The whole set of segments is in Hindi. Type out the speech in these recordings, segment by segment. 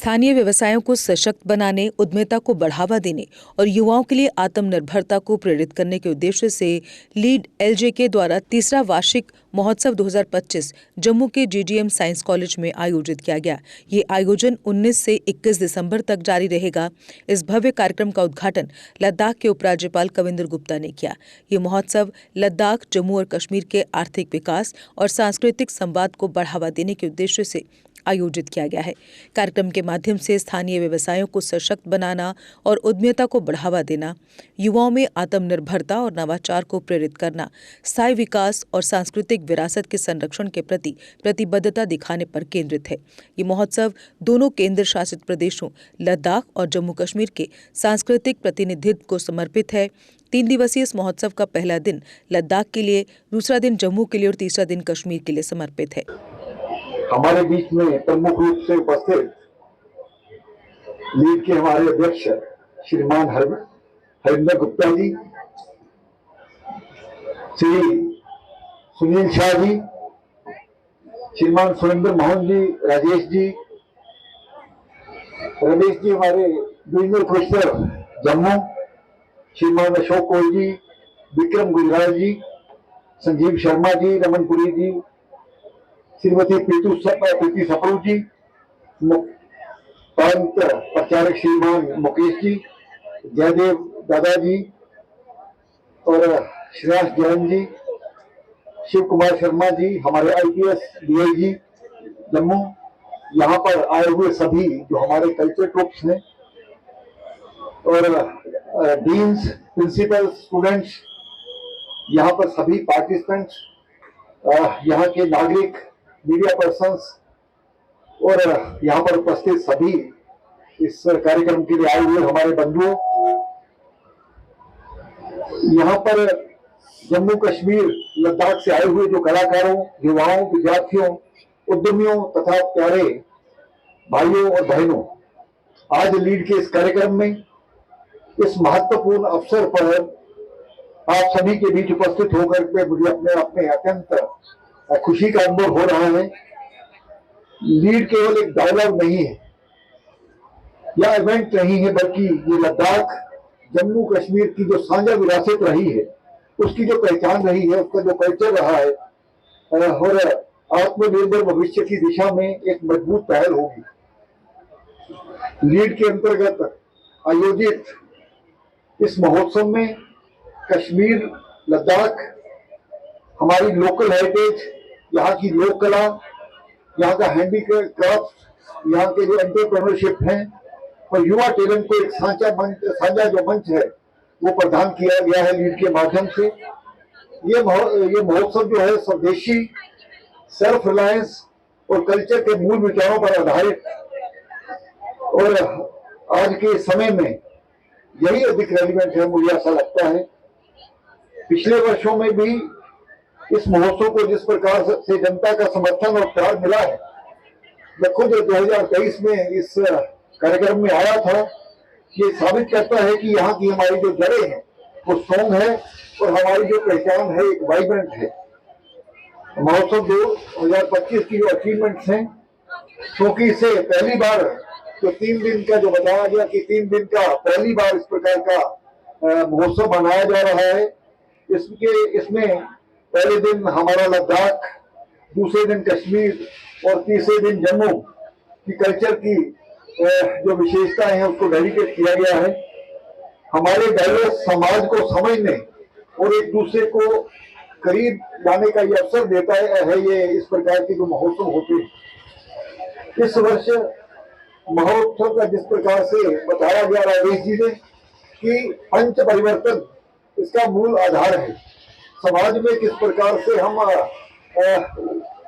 स्थानीय व्यवसायों को सशक्त बनाने, उद्यमिता को बढ़ावा देने और युवाओं के लिए आत्मनिर्भरता को प्रेरित करने के उद्देश्य से लीड एलजेके द्वारा तीसरा वार्षिक महोत्सव 2025 जम्मू के जीजीएम साइंस कॉलेज में आयोजित किया गया। ये आयोजन 19 से 21 दिसंबर तक जारी रहेगा। इस भव्य कार्यक्रम का उद्घाटन लद्दाख के उपराज्यपाल कविंदर गुप्ता ने किया। ये महोत्सव लद्दाख, जम्मू और कश्मीर के आर्थिक विकास और सांस्कृतिक संवाद को बढ़ावा देने के उद्देश्य से आयोजित किया गया है। कार्यक्रम के माध्यम से स्थानीय व्यवसायों को सशक्त बनाना और उद्यमिता को बढ़ावा देना, युवाओं में आत्मनिर्भरता और नवाचार को प्रेरित करना, स्थायी विकास और सांस्कृतिक विरासत के संरक्षण के प्रति प्रतिबद्धता दिखाने पर केंद्रित है। ये महोत्सव दोनों केंद्र शासित प्रदेशों लद्दाख और जम्मू कश्मीर के सांस्कृतिक प्रतिनिधित्व को समर्पित है। 3 दिवसीय इस महोत्सव का पहला दिन लद्दाख के लिए, दूसरा दिन जम्मू के लिए और तीसरा दिन कश्मीर के लिए समर्पित है। हमारे बीच में प्रमुख रूप से उपस्थित लीड के हमारे अध्यक्ष श्रीमान हरिंदर गुप्ता जी, श्री सुनील शाह जी, श्रीमान सुरेंद्र मोहन जी, राजेश जी, रमेश जी हमारे डिविजनल कमिश्नर जम्मू, श्रीमान अशोक कोल जी, विक्रम गुजराल जी, संजीव शर्मा जी, रमनपुरी जी, श्रीमती प्रीति सप्रू जी, प्रांत प्रचारक श्रीमान मुकेश जी, जयदेव दादाजी और श्रेयस जैन जी, शिव कुमार शर्मा जी, हमारे आईपीएस डीआईजी जम्मू, यहाँ पर आए हुए सभी जो हमारे कल्चर ट्रुप्स हैं और डीन्स, प्रिंसिपल, स्टूडेंट्स, यहाँ पर सभी पार्टिसिपेंट्स, यहाँ के नागरिक, मीडिया पर्सन्स और यहाँ पर उपस्थित सभी इस कार्यक्रम के लिए आए हुए हमारे बंधुओं, यहाँ पर जम्मू कश्मीर लद्दाख से आए हुए जो कलाकारों, युवाओं, विद्यार्थियों, उद्यमियों तथा प्यारे भाइयों और बहनों, आज लीड के इस कार्यक्रम में इस महत्वपूर्ण अवसर पर आप सभी के बीच उपस्थित होकर के मुझे अपने अत्यंत खुशी का अनुभव हो रहा है। लीड केवल एक डायलॉग नहीं है या इवेंट नहीं है, बल्कि ये लद्दाख, जम्मू कश्मीर की जो साझा विरासत रही है, उसकी जो पहचान रही है, उसका जो कल्चर रहा है और आत्मनिर्भर भविष्य की दिशा में एक मजबूत पहल होगी। लीड के अंतर्गत आयोजित इस महोत्सव में कश्मीर, लद्दाख, हमारी लोकल हेरिटेज, यहाँ की लोक कला, यहाँ का हैंडीक्राफ्ट, यहाँ के जो एंटरप्रेन्योरशिप हैं और युवा टैलेंट को एक साझा जो मंच है वो प्रदान किया गया है लीड के माध्यम से। ये महोत्सव जो है स्वदेशी, सेल्फ रिलायंस और कल्चर के मूल विचारों पर आधारित और आज के समय में यही अधिक रेलिवेंट है, मुझे ऐसा लगता है। पिछले वर्षों में भी इस महोत्सव को जिस प्रकार से जनता का समर्थन और प्यार मिला है, मैं खुद 2023 में इस कार्यक्रम में आया था, ये साबित करता है कि यहाँ की हमारी जो जड़ें हैं वो स्ट्रॉन्ग है और हमारी जो पहचान है एक वाइब्रेंट है। महोत्सव 2025 की जो अचीवमेंट्स हैं, क्योंकि इसे पहली बार जो 3 दिन का जो बताया गया कि 3 दिन का पहली बार इस प्रकार का महोत्सव मनाया जा रहा है। इसमें पहले दिन हमारा लद्दाख, दूसरे दिन कश्मीर और तीसरे दिन जम्मू की कल्चर की जो विशेषताएं हैं उसको डेडिकेट किया गया है। हमारे डाइवर्स समाज को समझने और एक दूसरे को करीब लाने का ये अवसर देता है ये इस प्रकार के जो महोत्सव होते हैं। इस वर्ष महोत्सव का जिस प्रकार से बताया गया राजेश जी ने कि पंच परिवर्तन इसका मूल आधार है। समाज में किस प्रकार से हम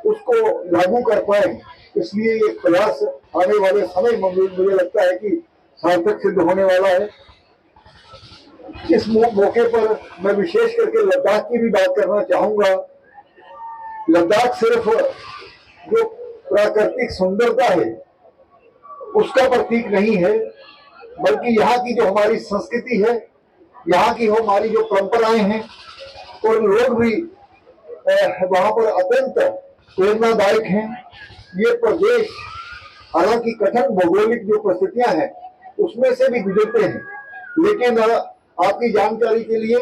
उसको लागू कर पाए, इसलिए ये प्रयास आने वाले समय में मुझे लगता है कि सार्थक सिद्ध होने वाला है। इस मौके पर मैं विशेष करके लद्दाख की भी बात करना चाहूंगा। लद्दाख सिर्फ जो प्राकृतिक सुंदरता है उसका प्रतीक नहीं है, बल्कि यहाँ की जो हमारी संस्कृति है, यहाँ की हमारी जो परंपराएं हैं और लोग भी वहां पर अत्यंत प्रेरणादायक हैं। ये प्रदेश हालांकि कठिन भौगोलिक जो परिस्थितियां हैं उसमें से भी गुजरते हैं, लेकिन आपकी जानकारी के लिए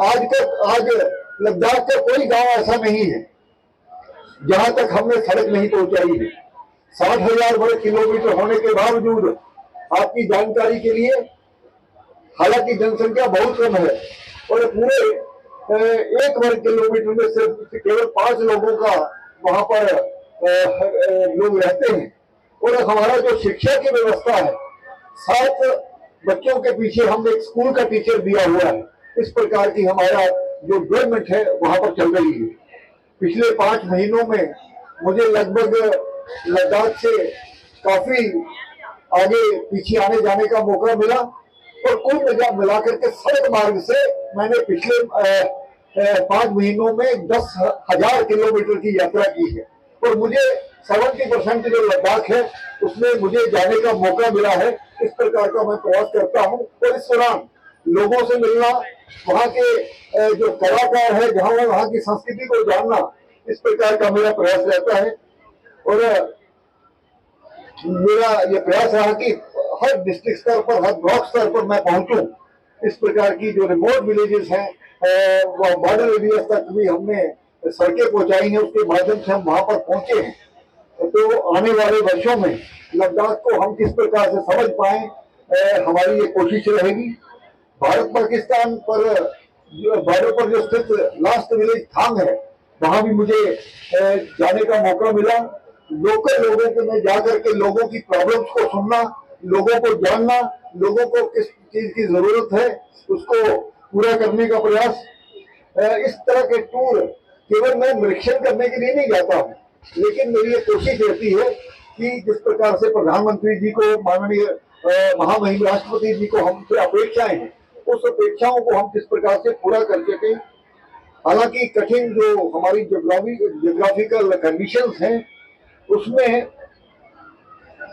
आज लद्दाख का कोई गांव ऐसा नहीं है जहां तक हमने सड़क नहीं पहुंचाई है। 60,000 वर्ग किलोमीटर होने के बावजूद आपकी जानकारी के लिए, हालांकि जनसंख्या बहुत कम है और पूरे 1 वर्ग किलोमीटर में सिर्फ केवल 5 लोगों का वहां पर लोग रहते हैं। और हमारा जो शिक्षा की व्यवस्था है, 7 बच्चों के पीछे हम एक स्कूल का टीचर दिया हुआ है। इस प्रकार की हमारा जो डेवलपमेंट है वहां पर चल रही है। पिछले 5 महीनों में मुझे लगभग लद्दाख से काफी आगे पीछे आने जाने का मौका मिला और कुल मिलाकर के सड़क मार्ग से मैंने पिछले 5 महीनों में 10,000 किलोमीटर की यात्रा की है और मुझे 70% जो लद्दाख है उसमें मुझे जाने का मौका मिला है। इस प्रकार का मैं प्रयास करता हूँ और इस दौरान लोगों से मिलना, वहाँ के जो कलाकार है, जहाँ वहाँ की संस्कृति को जानना, इस प्रकार का मेरा प्रयास रहता है। और मेरा ये प्रयास रहा कि हर डिस्ट्रिक्ट स्तर पर, हर ब्लॉक स्तर पर मैं पहुंचूं। इस प्रकार की जो रिमोट विलेजेस हैं, बॉर्डर एरिया तक भी हमने सड़कें पहुंचाई हैं, उसके माध्यम से हम वहां पर पहुंचे हैं। तो आने वाले वर्षों में लद्दाख को हम किस प्रकार से समझ पाए, हमारी ये कोशिश रहेगी। भारत पाकिस्तान पर बॉर्डर पर जो स्थित लास्ट विलेज थांग है, वहां भी मुझे जाने का मौका मिला। लोकल लोगों के में जाकर के लोगों की प्रॉब्लम्स को सुनना, लोगों को जानना, लोगों को किस चीज की जरूरत है उसको पूरा करने का प्रयास। इस तरह के टूर केवल मैं निरीक्षण करने के लिए नहीं जाता हूँ, लेकिन मेरी ये कोशिश रहती है कि जिस प्रकार से प्रधानमंत्री जी को, माननीय महामहिम राष्ट्रपति जी को हमसे अपेक्षाएं हैं, उस अपेक्षाओं को हम किस प्रकार से पूरा कर सकें। हालांकि कठिन जो हमारी जियोग्राफिकल कंडीशंस हैं उसमें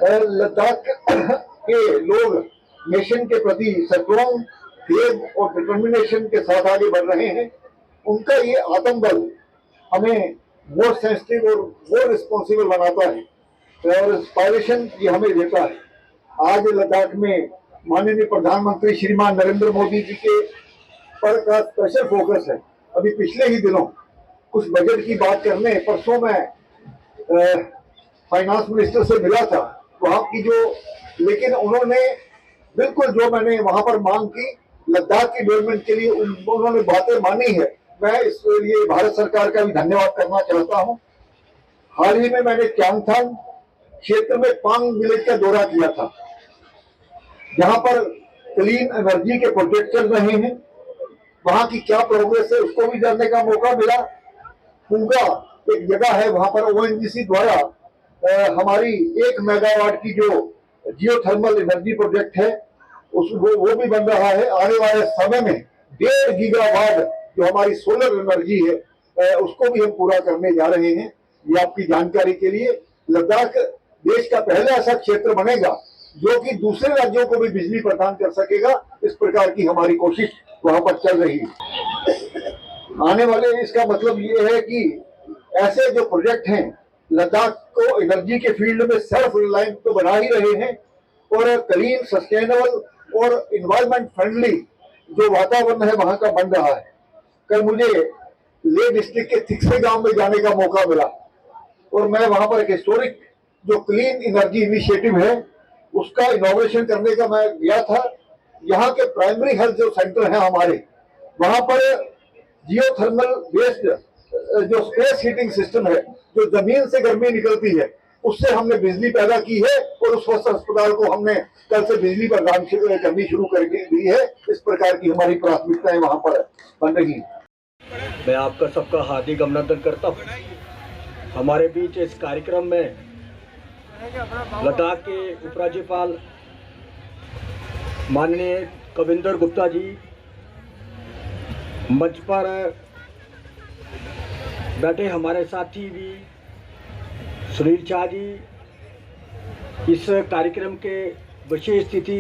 लद्दाख के लोग नेशन के प्रति स्ट्रॉन्ग फेथ और डिटर्मिनेशन के साथ आगे बढ़ रहे हैं। उनका ये आत्मबल हमें मोर सेंसिटिव और मोर रिस्पॉन्सिबल बनाता है और इंस्पायरेशन ये हमें देता है। आज लद्दाख में माननीय प्रधानमंत्री श्रीमान नरेंद्र मोदी जी के पर का स्पेशल फोकस है। अभी पिछले ही दिनों कुछ बजट की बात करने, परसों मैं फाइनेंस मिनिस्टर से मिला था वहां की जो, लेकिन उन्होंने बिल्कुल जो मैंने वहां पर मांग की लद्दाख की डेवलपमेंट के लिए, उन्होंने बातें मानी है। मैं इसके लिए भारत सरकार का भी धन्यवाद करना चाहता हूं। हाल ही में मैंने चांगथांग क्षेत्र में पांग विलेज का दौरा किया था, जहां पर क्लीन एनर्जी के प्रोजेक्ट चल रहे हैं। वहां की क्या प्रोग्रेस है उसको भी जानने का मौका मिला। पूगा एक जगह है, वहां पर ओएनजीसी द्वारा हमारी 1 मेगावाट की जो जियोथर्मल एनर्जी प्रोजेक्ट है वो भी बन रहा है। आने वाले समय में 1.5 गीगावाट जो हमारी सोलर एनर्जी है उसको भी हम पूरा करने जा रहे हैं। ये आपकी जानकारी के लिए, लद्दाख देश का पहला ऐसा क्षेत्र बनेगा जो कि दूसरे राज्यों को भी बिजली प्रदान कर सकेगा। इस प्रकार की हमारी कोशिश वहां पर चल रही है। आने वाले इसका मतलब ये है कि ऐसे जो प्रोजेक्ट हैं लद्दाख को एनर्जी के फील्ड में सेल्फ रिलायंस तो बना ही रहे हैं और क्लीन, सस्टेनेबल और इन्वायरमेंट फ्रेंडली जो वातावरण है वहां का बन रहा है। कल मुझे लेह डिस्ट्रिक्ट के थिक्से गांव में जाने का मौका मिला और मैं वहां पर एक हिस्टोरिक जो क्लीन एनर्जी इनिशिएटिव है उसका इनोवेशन करने का मैं गया था। यहाँ के प्राइमरी हेल्थ जो सेंटर है हमारे, वहां पर जियोथर्मल बेस्ड जो स्पेस हीटिंग सिस्टम है, जो जमीन से गर्मी निकलती है उससे हमने बिजली पैदा की है और उस अस्पताल को हमने कल से बिजली प्रदान करनी शुरू कर दी है। इस प्रकार की हमारी प्राथमिकताएं वहां पर बन रही हैं। मैं आपका सबका हार्दिक अभिनंदन करता हूँ। हमारे बीच इस कार्यक्रम में लद्दाख के उपराज्यपाल माननीय कविंदर गुप्ता जी, मंच पर बैठे हमारे साथी भी सुनील शाह जी, इस कार्यक्रम के विशेष अतिथि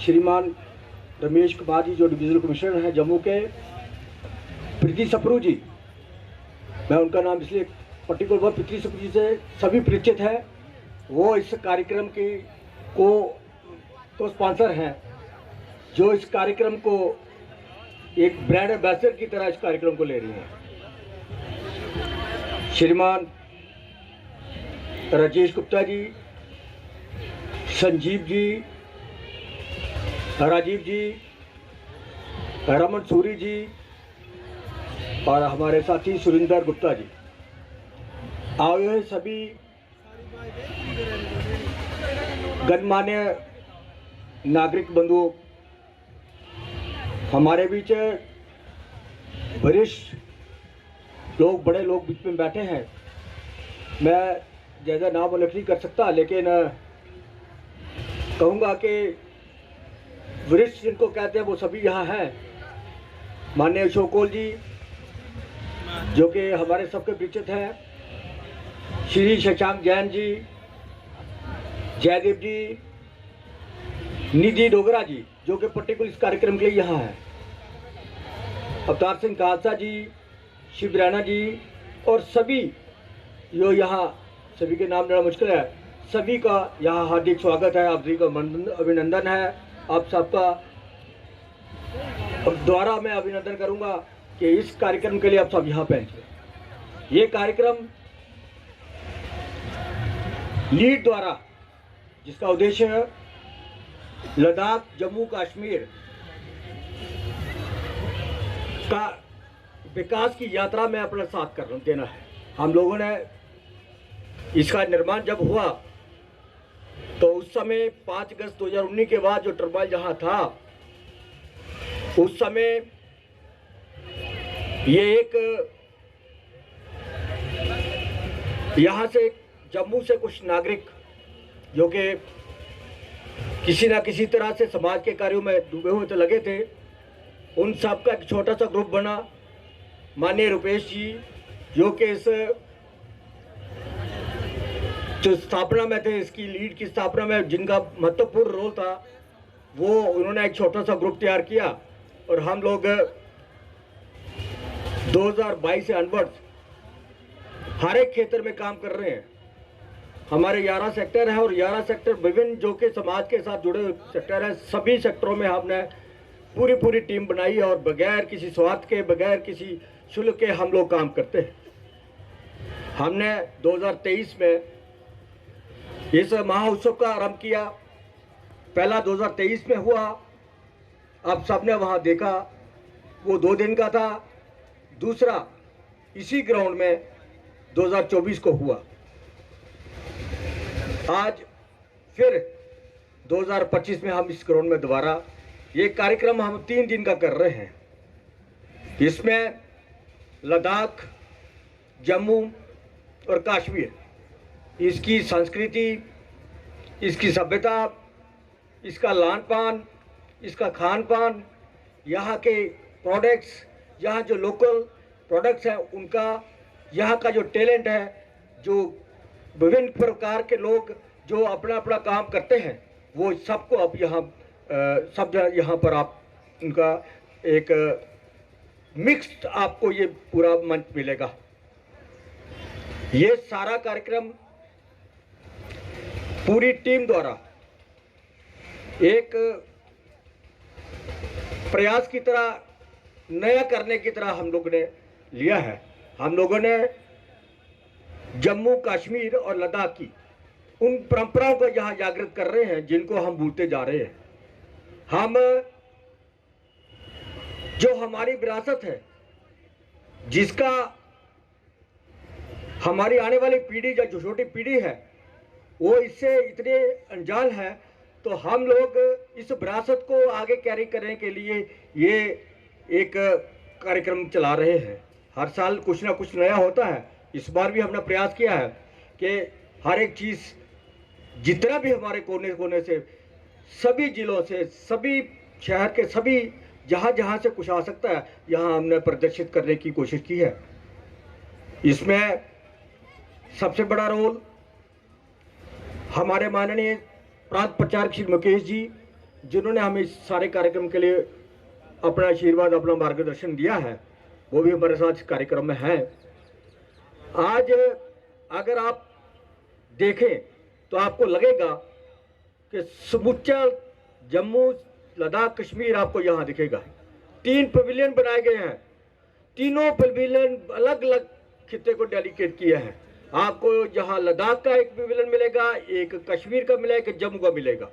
श्रीमान रमेश कुमार जी जो डिविजनल कमिश्नर हैं जम्मू के, प्रीति सप्रू जी, मैं उनका नाम इसलिए पर्टिकुलर प्रीति सप्रू जी से सभी परिचित है। वो इस कार्यक्रम की को स्पॉन्सर हैं, जो इस कार्यक्रम को एक ब्रांड एम्बेसडर की तरह इस कार्यक्रम को ले रही हैं। श्रीमान राजेश गुप्ता जी, संजीव जी, राजीव जी, रमन सूरी जी और हमारे साथी सुरिंदर गुप्ता जी, आए हुए सभी गणमान्य नागरिक बंधुओं, हमारे बीच वरिष्ठ लोग, बड़े लोग बीच में बैठे हैं। मैं ज़्यादा नाम उल्लेख नहीं कर सकता, लेकिन कहूँगा कि वरिष्ठ जिनको कहते हैं वो सभी यहाँ हैं। माननीय अशोक कौल जी, जो कि हमारे सबके परिचित हैं, श्री शशांक जैन जी, जयदेव जी, निधि डोगरा जी, जो कि पर्टिकुलर इस कार्यक्रम के लिए यहाँ हैं, अवतार सिंह खालसा जी, शिव रैना जी और सभी जो यहाँ, सभी के नाम लेना मुश्किल है, सभी का यहाँ हार्दिक स्वागत है, आप सभी का अभिनंदन है। आप सबका द्वारा मैं अभिनंदन करूँगा कि इस कार्यक्रम के लिए आप सब यहाँ पहुँचे। ये कार्यक्रम लीड द्वारा, जिसका उद्देश्य है लद्दाख जम्मू कश्मीर का विकास की यात्रा में अपना साथ देना है। हम लोगों ने इसका निर्माण जब हुआ तो उस समय 5 अगस्त 2019 के बाद जो टर्बाइन जहां था, उस समय ये एक यहाँ से जम्मू से कुछ नागरिक जो कि किसी ना किसी तरह से समाज के कार्यों में डूबे हुए तो लगे थे, उन सब का एक छोटा सा ग्रुप बना। माननीय रुपेश जी, जो कि इस जो स्थापना में थे, इसकी लीड की स्थापना में जिनका महत्वपूर्ण रोल था, वो उन्होंने एक छोटा सा ग्रुप तैयार किया और हम लोग 2022 से अनवर्ड्स हर एक क्षेत्र में काम कर रहे हैं। हमारे 11 सेक्टर हैं और 11 सेक्टर विभिन्न जो कि समाज के साथ जुड़े हुए सेक्टर हैं। सभी सेक्टरों में हमने पूरी टीम बनाई और बगैर किसी स्वार्थ के, बगैर किसी शुल्क के हम लोग काम करते हैं। हमने 2023 में इस महोत्सव का आरंभ किया। पहला 2023 में हुआ, अब सबने वहाँ देखा, वो 2 दिन का था। दूसरा इसी ग्राउंड में 2024 को हुआ। आज फिर 2025 में हम इस ग्राउंड में दोबारा ये कार्यक्रम हम 3 दिन का कर रहे हैं। इसमें लद्दाख, जम्मू और कश्मीर, इसकी संस्कृति, इसकी सभ्यता, इसका लान पान, इसका खान पान, यहाँ के प्रोडक्ट्स, यहाँ जो लोकल प्रोडक्ट्स हैं उनका, यहाँ का जो टैलेंट है, जो विभिन्न प्रकार के लोग जो अपना अपना काम करते हैं, वो सबको अब यहाँ सब यहाँ पर आप उनका एक मिक्स्ड आपको ये पूरा मंच मिलेगा। ये सारा कार्यक्रम पूरी टीम द्वारा एक प्रयास की तरह, नया करने की तरह हम लोगों ने लिया है। हम लोगों ने जम्मू कश्मीर और लद्दाख की उन परंपराओं को यहाँ जागृत कर रहे हैं जिनको हम भूलते जा रहे हैं। हम जो हमारी विरासत है, जिसका हमारी आने वाली पीढ़ी, जो छोटी पीढ़ी है, वो इससे इतने अनजान है, तो हम लोग इस विरासत को आगे कैरी करने के लिए ये एक कार्यक्रम चला रहे हैं। हर साल कुछ ना कुछ नया होता है। इस बार भी हमने प्रयास किया है कि हर एक चीज़, जितना भी हमारे कोने कोने से, सभी जिलों से, सभी शहर के सभी जहाँ से कुछ आ सकता है, यहाँ हमने प्रदर्शित करने की कोशिश की है। इसमें सबसे बड़ा रोल हमारे माननीय प्रांत प्रचारक श्री मुकेश जी, जिन्होंने हमें इस सारे कार्यक्रम के लिए अपना आशीर्वाद, अपना मार्गदर्शन दिया है, वो भी हमारे साथ इस कार्यक्रम में हैं। आज अगर आप देखें तो आपको लगेगा कि समूचा जम्मू लद्दाख कश्मीर आपको यहाँ दिखेगा। 3 पवेलियन बनाए गए हैं, तीनों पवेलियन अलग अलग खित्ते को डेडिकेट किया है। आपको जहाँ लद्दाख का एक पवेलियन मिलेगा, एक कश्मीर का मिलेगा, एक जम्मू का मिलेगा।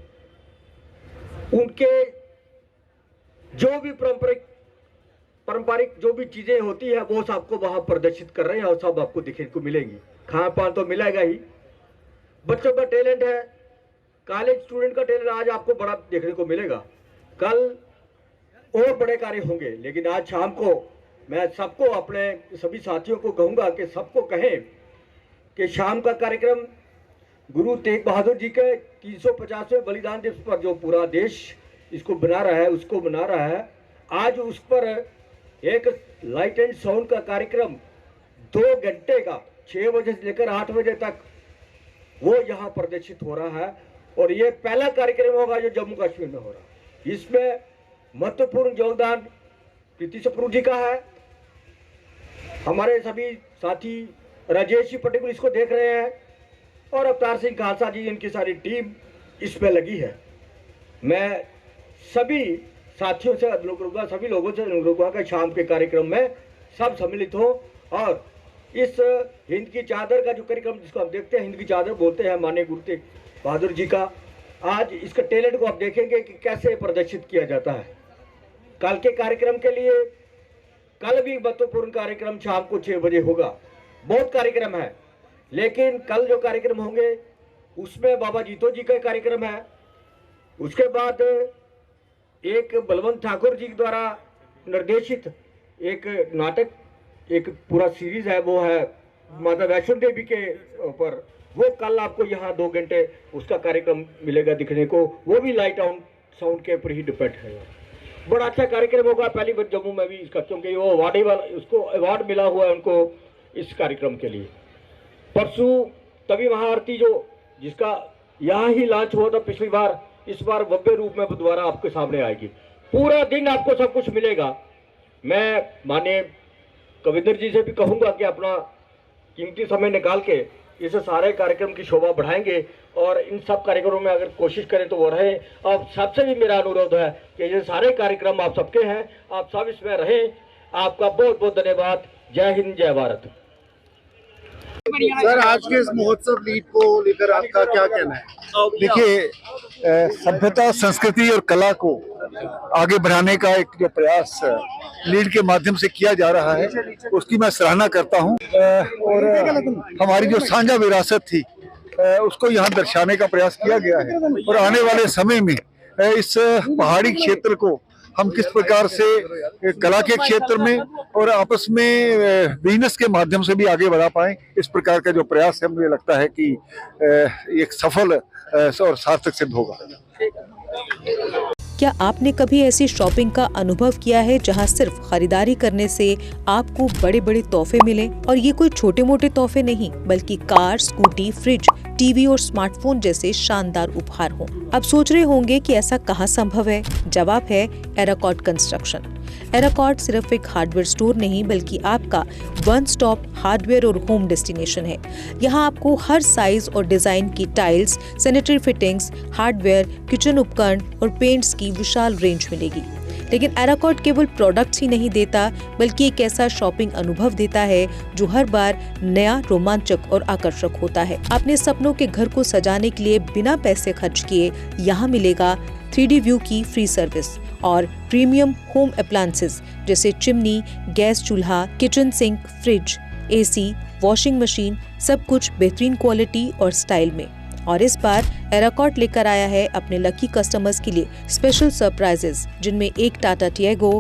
उनके जो भी पारंपरिक जो भी चीजें होती है वो सबको वहां प्रदर्शित कर रहे हैं और सब आपको देखने को मिलेंगी। खान पान तो मिलेगा ही, बच्चों का टैलेंट है, कॉलेज स्टूडेंट का टैलेंट आज आपको बड़ा देखने को मिलेगा। कल और बड़े कार्य होंगे, लेकिन आज शाम को मैं सबको, अपने सभी साथियों को कहूंगा कि सबको कहें कि शाम का कार्यक्रम गुरु तेग बहादुर जी के 350वें बलिदान दिवस पर जो पूरा देश इसको बना रहा है, उसको बना रहा है, आज उस पर एक लाइट एंड साउंड का कार्यक्रम 2 घंटे का 6 बजे से लेकर 8 बजे तक वो यहाँ प्रदर्शित हो रहा है। और ये पहला कार्यक्रम होगा जो जम्मू कश्मीर में हो रहा है। इसमें महत्वपूर्ण योगदान प्रीति सप्रू जी का है। हमारे सभी साथी राजेश जी पर्टिकुलर इसको देख रहे हैं और अवतार सिंह खालसा जी, इनकी सारी टीम इसमें लगी है। मैं सभी साथियों से अनुरोध करूंगा, सभी लोगों से अनुरोध करूंगा कि शाम के कार्यक्रम में सब सम्मिलित हो और इस हिंद की चादर का जो कार्यक्रम जिसको हम देखते हैं, हिंद की चादर बोलते हैं माननीय गुरु तेग बहादुर जी का, आज इसका टैलेंट को आप देखेंगे कि कैसे प्रदर्शित किया जाता है। कल के कार्यक्रम के लिए कल भी महत्वपूर्ण कार्यक्रम शाम को 6 बजे होगा। बहुत कार्यक्रम है, लेकिन कल जो कार्यक्रम होंगे उसमें बाबा जीतो जी का कार्यक्रम है। उसके बाद एक बलवंत ठाकुर जी द्वारा निर्देशित एक नाटक, एक पूरा सीरीज है, वो है माता वैष्णो देवी के ऊपर। वो कल आपको यहाँ 2 घंटे उसका कार्यक्रम मिलेगा दिखने को, वो भी लाइट ऑन साउंड के ऊपर ही डिपेंड है। बड़ा अच्छा कार्यक्रम होगा। पहली बार जम्मू में भी इसका, क्योंकि वो उसको अवार्ड मिला हुआ है उनको इस कार्यक्रम के लिए। परसों तभी महाआरती जो जिसका यहाँ ही लॉन्च हुआ था पिछली बार, इस बार भव्य रूप में दोबारा आपके सामने आएगी। पूरा दिन आपको सब कुछ मिलेगा। मैं माननीय कविंदर जी से भी कहूँगा कि अपना कीमती समय निकाल के इस सारे कार्यक्रम की शोभा बढ़ाएंगे और इन सब कार्यक्रमों में अगर कोशिश करें तो वो रहे। और सबसे भी मेरा अनुरोध है कि ये सारे कार्यक्रम आप सबके हैं, आप सब इसमें रहें। आपका बहुत बहुत धन्यवाद। जय हिंद, जय भारत। सर, आज के इस महोत्सव लीड को लेकर आपका क्या कहना है? देखिए, सभ्यता, संस्कृति और कला को आगे बढ़ाने का एक जो प्रयास लीड के माध्यम से किया जा रहा है, उसकी मैं सराहना करता हूं। और हमारी जो साझा विरासत थी उसको यहाँ दर्शाने का प्रयास किया गया है। और आने वाले समय में इस पहाड़ी क्षेत्र को हम किस प्रकार से कला के क्षेत्र में और आपस में बिजनेस के माध्यम से भी आगे बढ़ा पाएं, इस प्रकार का जो प्रयास है, मुझे लगता है कि एक सफल और सार्थक सिद्ध होगा। क्या आपने कभी ऐसी शॉपिंग का अनुभव किया है जहां सिर्फ खरीदारी करने से आपको बड़े बड़े तोहफे मिले? और ये कोई छोटे मोटे तोहफे नहीं, बल्कि कार, स्कूटी, फ्रिज, टीवी और स्मार्टफोन जैसे शानदार उपहार हों। अब सोच रहे होंगे कि ऐसा कहाँ संभव है? जवाब है एराकॉट कंस्ट्रक्शन। एराकॉट सिर्फ एक हार्डवेयर स्टोर नहीं, बल्कि आपका वन स्टॉप हार्डवेयर और होम डेस्टिनेशन है। यहाँ आपको हर साइज और डिजाइन की tiles, sanitary fittings, hardware, kitchen उपकरण और पेंट्स की विशाल रेंज मिलेगी। लेकिन एराकॉट केवल प्रोडक्ट्स ही नहीं देता, बल्कि एक ऐसा शॉपिंग अनुभव देता है जो हर बार नया, रोमांचक और आकर्षक होता है। अपने सपनों के घर को सजाने के लिए बिना पैसे खर्च किए यहाँ मिलेगा 3D व्यू की फ्री सर्विस और प्रीमियम होम अप्लायंसेस जैसे चिमनी, गैस चूल्हा, kitchen sink, fridge, AC, washing machine, सब कुछ बेहतरीन क्वालिटी और स्टाइल में। और इस बार एराकॉट लेकर आया है अपने लकी कस्टमर्स के लिए स्पेशल सरप्राइजेस, जिनमें एक Tata Tiago,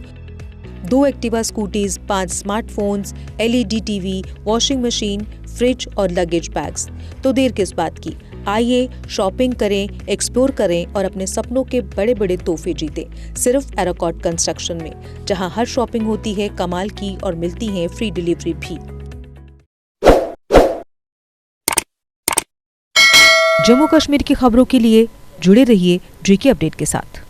2 Activa scooties, 5 smartphones, LED TV, washing machine, fridge और लगेज बैग्स। तो देर किस बात की, आइए शॉपिंग करें, एक्सप्लोर करें और अपने सपनों के बड़े बड़े तोहफे जीतें, सिर्फ एराकॉट कंस्ट्रक्शन में, जहां हर शॉपिंग होती है कमाल की और मिलती है फ्री डिलीवरी भी। जम्मू कश्मीर की खबरों के लिए जुड़े रहिए GK अपडेट के साथ।